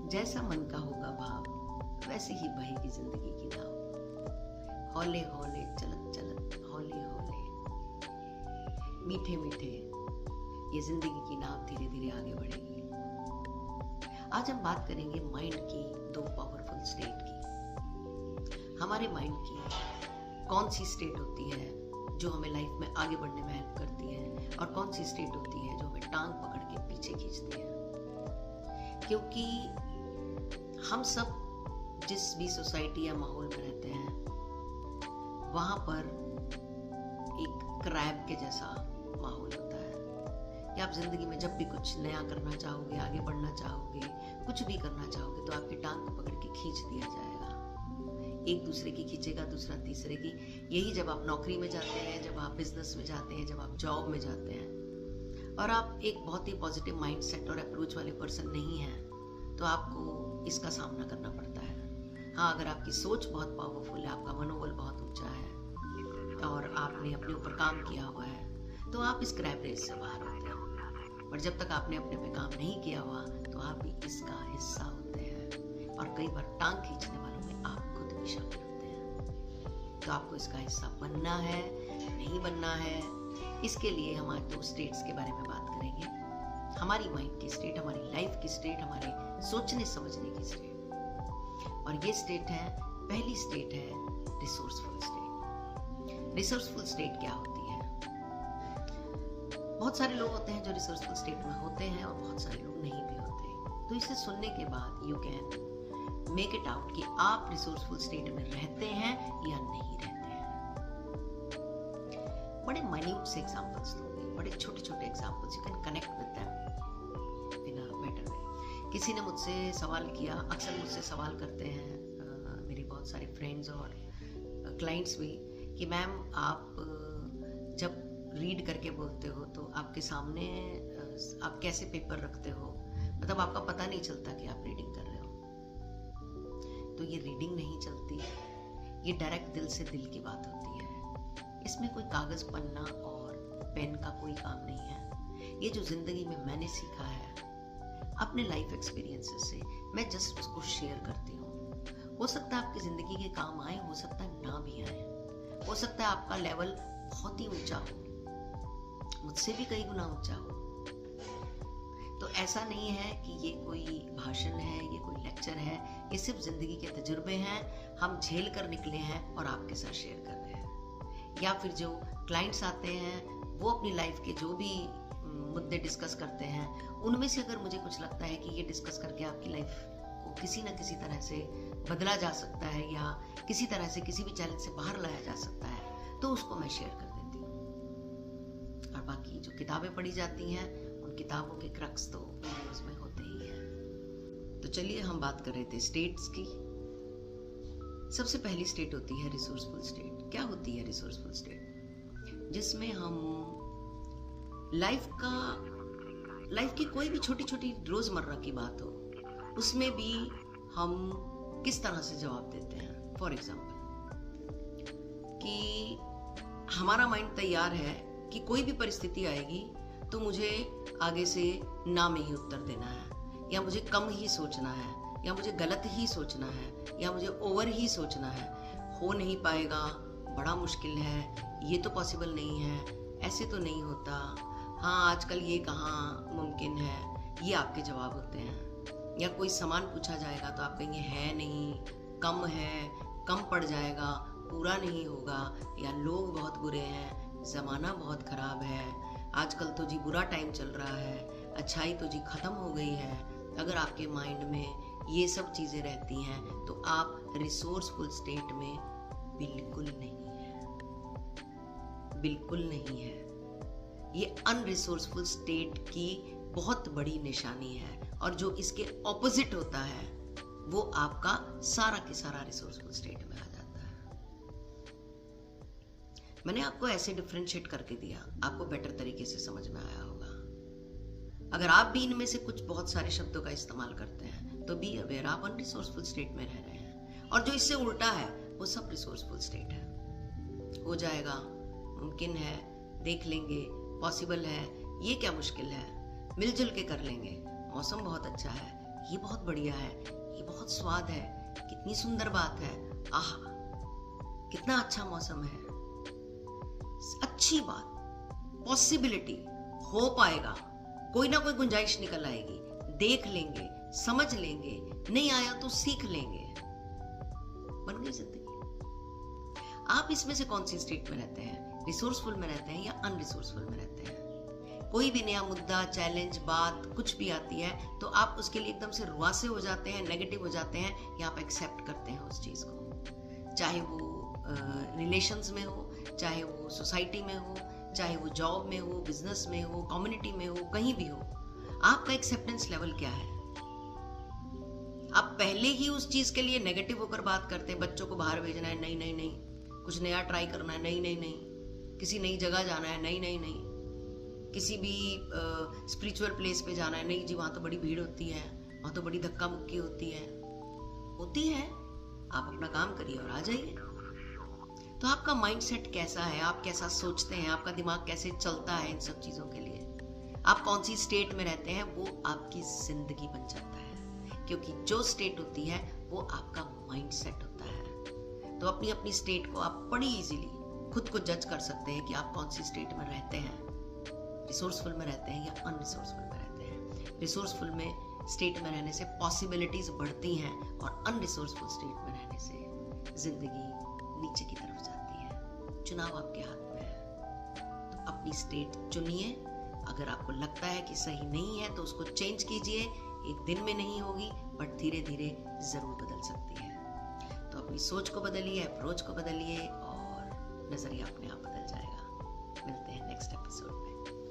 जैसा मन का होगा भाव वैसे ही बहेगी जिंदगी की नाव। हौले हौले चलत चलत हौले हौले, मीठे मीठे ये जिंदगी की नाव धीरे धीरे आगे बढ़ेगी। आज हम बात करेंगे माइंड की दो पावरफुल स्टेट की। हमारे माइंड की कौन सी स्टेट होती है जो हमें लाइफ में आगे बढ़ने में हेल्प करती है, और कौन सी स्टेट होती है जो हमें टांग पकड़ के पीछे खींचती है। क्योंकि हम सब जिस भी सोसाइटी या माहौल में रहते हैं वहां पर एक क्रैब के जैसा माहौल होता है कि आप जिंदगी में जब भी कुछ नया करना चाहोगे, आगे बढ़ना चाहोगे, कुछ भी करना चाहोगे तो आपकी टांग को पकड़ के खींच दिया जाएगा। एक दूसरे की खींचेगा, दूसरा तीसरे की। यही जब आप नौकरी में जाते हैं, जब आप बिजनेस में जाते हैं, जब आप जॉब में जाते हैं और आप एक बहुत ही पॉजिटिव माइंडसेट और अप्रोच वाले पर्सन नहीं हैं तो आपको इसका सामना करना पड़ता है। हाँ, अगर आपकी सोच बहुत पावरफुल है, आपका मनोबल बहुत ऊंचा है और आपने अपने ऊपर काम किया हुआ है तो आप इस क्रैप रेस से बाहर होते हैं। पर जब तक आपने अपने पे काम नहीं किया हुआ तो आप भी इसका हिस्सा होते हैं और कई बार टांग खींचने वालों में आप खुद भी शामिल होते हैं। तो आपको इसका हिस्सा बनना है, नहीं बनना है, इसके लिए हम आज दो स्टेट्स के बारे में बात करेंगे। हमारी माइंड की स्टेट, हमारी लाइफ की स्टेट, हमारे सोचने समझने की स्टेट। और ये स्टेट है, पहली स्टेट है रिसोर्सफुल स्टेट। रिसोर्सफुल स्टेट क्या होती है? बहुत सारे लोग होते हैं जो रिसोर्सफुल स्टेट में होते हैं और बहुत सारे लोग नहीं भी होते। तो इसे सुनने के बाद you can make it out कि आप रिसोर्सफुल स्टेट में रहते हैं या नहीं रहते हैं। बड़े माइन्यूट से एग्जांपल्स दूंगी, बड़े छोटे छोटे examples, you can connect with them in a better way. किसी ने मुझसे सवाल किया, अक्सर मुझसे सवाल करते हैं मेरे बहुत सारे फ्रेंड्स और क्लाइंट्स भी, कि मैम आप जब रीड करके बोलते हो तो आपके सामने आप कैसे पेपर रखते हो, मतलब आपका पता नहीं चलता कि आप रीडिंग कर रहे हो। तो ये रीडिंग नहीं चलती, ये डायरेक्ट दिल से दिल की बात होती है। इसमें कोई कागज पन्ना और पेन का कोई काम नहीं है। ये जो जिंदगी में मैंने सीखा है अपने लाइफ एक्सपीरियंसेस से, मैं जस्ट उसको शेयर करती हूँ। हो सकता है आपकी जिंदगी के काम आए, हो सकता है ना भी आए, हो सकता है आपका लेवल बहुत ही ऊंचा हो, मुझसे भी कई गुना ऊंचा हो। तो ऐसा नहीं है कि ये कोई भाषण है, ये कोई लेक्चर है, ये सिर्फ जिंदगी के तजुर्बे हैं, हम झेल कर निकले हैं और आपके साथ शेयर कर रहे हैं। या फिर जो क्लाइंट्स आते हैं वो अपनी लाइफ के जो भी मुद्दे डिस्कस करते हैं, उनमें से अगर मुझे कुछ लगता है कि ये डिस्कस करके आपकी लाइफ को किसी न किसी तरह से बदला जा सकता है या किसी तरह से किसी भी चैलेंज से बाहर लाया जा सकता है तो उसको मैं शेयर कर देती हूँ। और बाकी जो किताबें पढ़ी जाती हैं उन किताबों के क्रक्स तो वीडियोस में होते ही हैं। तो चलिए हम बात कर रहे थे स्टेट्स की। सबसे पहली स्टेट होती है रिसोर्सफुल स्टेट। क्या होती है रिसोर्सफुल स्टेट? जिसमें हम लाइफ की कोई भी छोटी छोटी रोजमर्रा की बात हो उसमें भी हम किस तरह से जवाब देते हैं। फॉर एग्जाम्पल कि हमारा माइंड तैयार है कि कोई भी परिस्थिति आएगी तो मुझे आगे से ना में ही उत्तर देना है, या मुझे कम ही सोचना है, या मुझे गलत ही सोचना है, या मुझे ओवर ही सोचना है। हो नहीं पाएगा, बड़ा मुश्किल है, ये तो पॉसिबल नहीं है, ऐसे तो नहीं होता, हाँ आजकल ये कहाँ मुमकिन है, ये आपके जवाब होते हैं। या कोई सामान पूछा जाएगा तो आप कहेंगे है नहीं, कम है, कम पड़ जाएगा, पूरा नहीं होगा, या लोग बहुत बुरे हैं, ज़माना बहुत ख़राब है, आजकल तो जी बुरा टाइम चल रहा है, अच्छाई तो जी ख़त्म हो गई है। अगर आपके माइंड में ये सब चीज़ें रहती हैं तो आप रिसोर्सफुल स्टेट में बिल्कुल नहीं है, बिल्कुल नहीं है। ये अनरिसोर्सफुल स्टेट की बहुत बड़ी निशानी है, और जो इसके ऑपोजिट होता है वो आपका सारा के सारा रिसोर्सफुल स्टेट में आ जाता है। मैंने आपको ऐसे डिफरेंशिएट करके दिया, आपको बेटर तरीके से समझ में आया होगा। अगर आप भी इनमें से कुछ बहुत सारे शब्दों का इस्तेमाल करते हैं तो बी अवेयर, आप अनरिसोर्सफुल स्टेट में रह रहे हैं। और जो इससे उल्टा है वो सब रिसोर्सफुल स्टेट है। हो जाएगा, मुमकिन है, देख लेंगे, पॉसिबल है, ये क्या मुश्किल है, मिलजुल के कर लेंगे, मौसम बहुत अच्छा है, ये बहुत बढ़िया है, ये बहुत स्वाद है, कितनी सुंदर बात है, आह कितना अच्छा मौसम है, अच्छी बात, पॉसिबिलिटी, हो पाएगा, कोई ना कोई गुंजाइश निकल आएगी, देख लेंगे, समझ लेंगे, नहीं आया तो सीख लेंगे, बन गई जिंदगी। आप इसमें से कौन सी स्टेट में रहते हैं? रिसोर्सफुल में रहते हैं या अनरिसोर्सफुल में रहते हैं? कोई भी नया मुद्दा, चैलेंज, बात कुछ भी आती है तो आप उसके लिए एकदम से रुआसे हो जाते हैं, नेगेटिव हो जाते हैं, या आप एक्सेप्ट करते हैं उस चीज को, चाहे वो रिलेशंस में हो, चाहे वो सोसाइटी में हो, चाहे वो जॉब में हो, बिजनेस में हो, कम्युनिटी में हो, कहीं भी हो, आपका एक्सेप्टेंस लेवल क्या है? आप पहले ही उस चीज के लिए नेगेटिव होकर बात करते हैं, बच्चों को बाहर भेजना है, नहीं नहीं नहीं, कुछ नया ट्राई करना है, नहीं नहीं नहीं, किसी नई जगह जाना है, नहीं नहीं नहीं, किसी भी स्पिरिचुअल प्लेस पे जाना है, नहीं जी वहां तो बड़ी भीड़ होती है, वहां तो बड़ी धक्का मुक्की होती है, आप अपना काम करिए और आ जाइए। तो आपका माइंडसेट कैसा है, आप कैसा सोचते हैं, आपका दिमाग कैसे चलता है इन सब चीजों के लिए, आप कौन सी स्टेट में रहते हैं, वो आपकी जिंदगी बन जाता है, क्योंकि जो स्टेट होती है वो आपका माइंडसेट होता है। तो अपनी अपनी स्टेट को आप बड़ी इजीली खुद को जज कर सकते हैं कि आप कौन सी स्टेट में रहते हैं, रिसोर्सफुल में रहते हैं या अनरिसोर्सफुल में रहते हैं। रिसोर्सफुल में स्टेट में रहने से पॉसिबिलिटीज बढ़ती हैं और अनरिसोर्सफुल स्टेट में रहने से जिंदगी नीचे की तरफ जाती है। चुनाव आपके हाथ में है, तो अपनी स्टेट चुनिए। अगर आपको लगता है कि सही नहीं है तो उसको चेंज कीजिए, एक दिन में नहीं होगी बट धीरे धीरे जरूर बदल सकती है। तो अपनी सोच को बदलिए, अप्रोच को बदलिए और नजरिया अपने आप बदल जाएगा। मिलते हैं नेक्स्ट एपिसोड में।